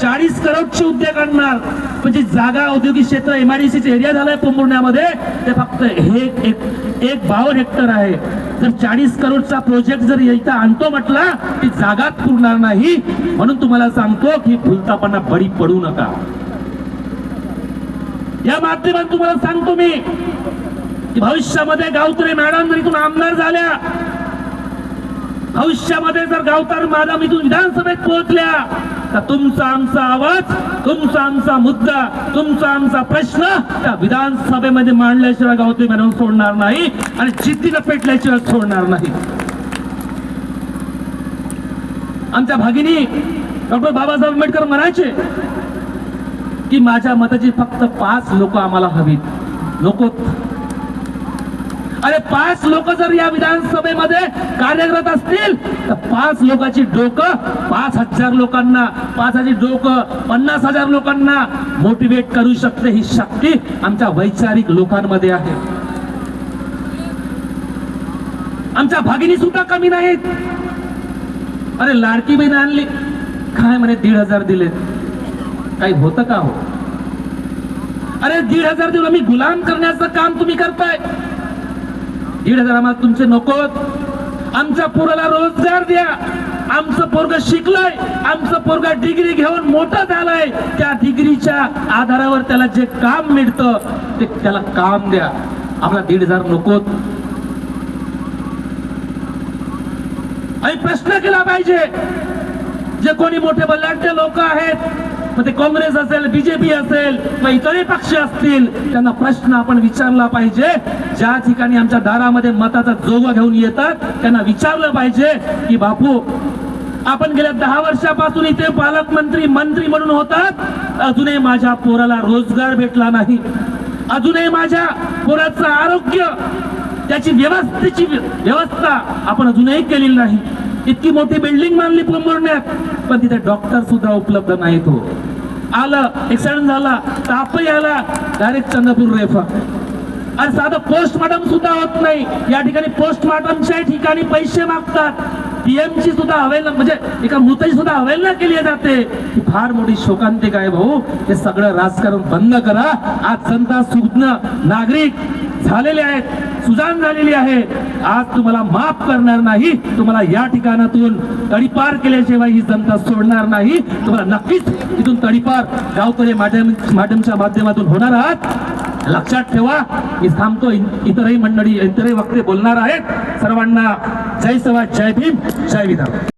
40 करोडचे उद्योग आणणार. म्हणजे जागा औद्योगिक क्षेत्र MIDC एरिया झालाय पोंभुर्ण्यामध्ये, ते फक्त हे एक 52 हेक्टर आहे. जर 40 करोडचा प्रोजेक्ट जर इथं आणतो म्हटला ती जागाच पुरणार नाही. म्हणून तुम्हाला सांगतो की भूलतापणा बळी पडू नका. या माध्यमातून तुम्हाला सांगतो मी की भविष्यामध्ये गावतरे मॅडम जर इथून आमदार झाल्या, भविष्यामध्ये जर गावतार मॅडम इथून विधानसभेत पोहोचल्या तर तुमचा आमचा आवाज, तुमचा आमचा मुद्दा, तुमचा आमचा प्रश्न त्या विधानसभेमध्ये मांडल्याशिवाय गावतरे मॅडम सोडणार नाही आणि जिद्दीनं पेटल्याशिवाय सोडणार नाही. आमच्या भगिनी डॉक्टर बाबासाहेब आंबेडकर म्हणायचे की माझ्या मताची फक्त 5 लोक आम्हाला हवीत, नकोत. अरे 5 लोक जर या विधानसभेमध्ये कार्यरत असतील तर 5 लोकांची डोकं 5,000 लोकांना, 5,000 डोकं 50,000 लोकांना मोटिवेट करू शकते. ही शक्ती आमच्या वैचारिक लोकांमध्ये आहे. आमच्या भगिनी सुद्धा कमी नाहीत. अरे लाडकी बहीण आणली काय म्हणे 1,500 दिले, काही होतं का हो? अरे 1,500 देऊन आम्ही गुलाम करण्याचं काम तुम्ही करताय. 1,500 आम्हाला तुमचे नकोत. आमच्या पोराला रोजगार द्या. आमचं पोरग शिकलंय, आमचं पोरग डिग्री घेऊन मोठं झालंय, त्या डिग्रीच्या आधारावर त्याला जे काम मिळतं ते त्याला काम द्या. आम्हाला 1,500 नकोत. आणि प्रश्न केला पाहिजे जे कोणी मोठे बलाढ्य लोक आहेत, मग ते काँग्रेस असेल, BJP असेल, मग इतरही पक्ष असतील, त्यांना प्रश्न आपण विचारला पाहिजे. ज्या ठिकाणी आमच्या दारामध्ये मताचा जोगा घेऊन येतात त्यांना विचारलं पाहिजे की बापू आपण गेल्या 10 वर्षापासून इथे पालकमंत्री मंत्री म्हणून होतात, अजूनही माझ्या पोराला रोजगार भेटला नाही, अजूनही माझ्या पोराचं आरोग्य, त्याची व्यवस्था आपण अजूनही केलेली नाही. इतकी मोठी बिल्डिंग बांधली पोंभुर्ण्यात पण तिथे डॉक्टर सुद्धा उपलब्ध नाहीत. हो आलं ऍक्सिडेंट झाला, तापही आला, डायरेक्ट चंद्रपूर रेफर. आणि साधं पोस्टमॉर्टम सुद्धा होत नाही. या ठिकाणी पोस्टमॉर्टमच्या ठिकाणी पैसे मागतात. PMची सुद्धा अवहेलना, म्हणजे एका मृताची सुद्धा अवहेलना केली जाते. ही फार मोठी शोकांतिका आहे भाऊ. हे सगळं राजकारण बंद करा. आज जनता सुज्ञ नागरिक झालेले आहेत, सुजाण झालेली आहे. आज तुम्हाला माफ करणार नाही. तुम्हाला या ठिकाणातून तडीपार केल्याशिवाय ही जनता सोडणार नाही. तुम्हाला नक्कीच इथून तडीपार गावकरी माध्यमाच्या माध्यमातून होणार आहात. लक्षात ठेवा. मी थांबतो. इतरही मंडळी, इतरही वक्ते बोलणार आहेत. सर्वांना जय सवा, जय भीम, जय विधान.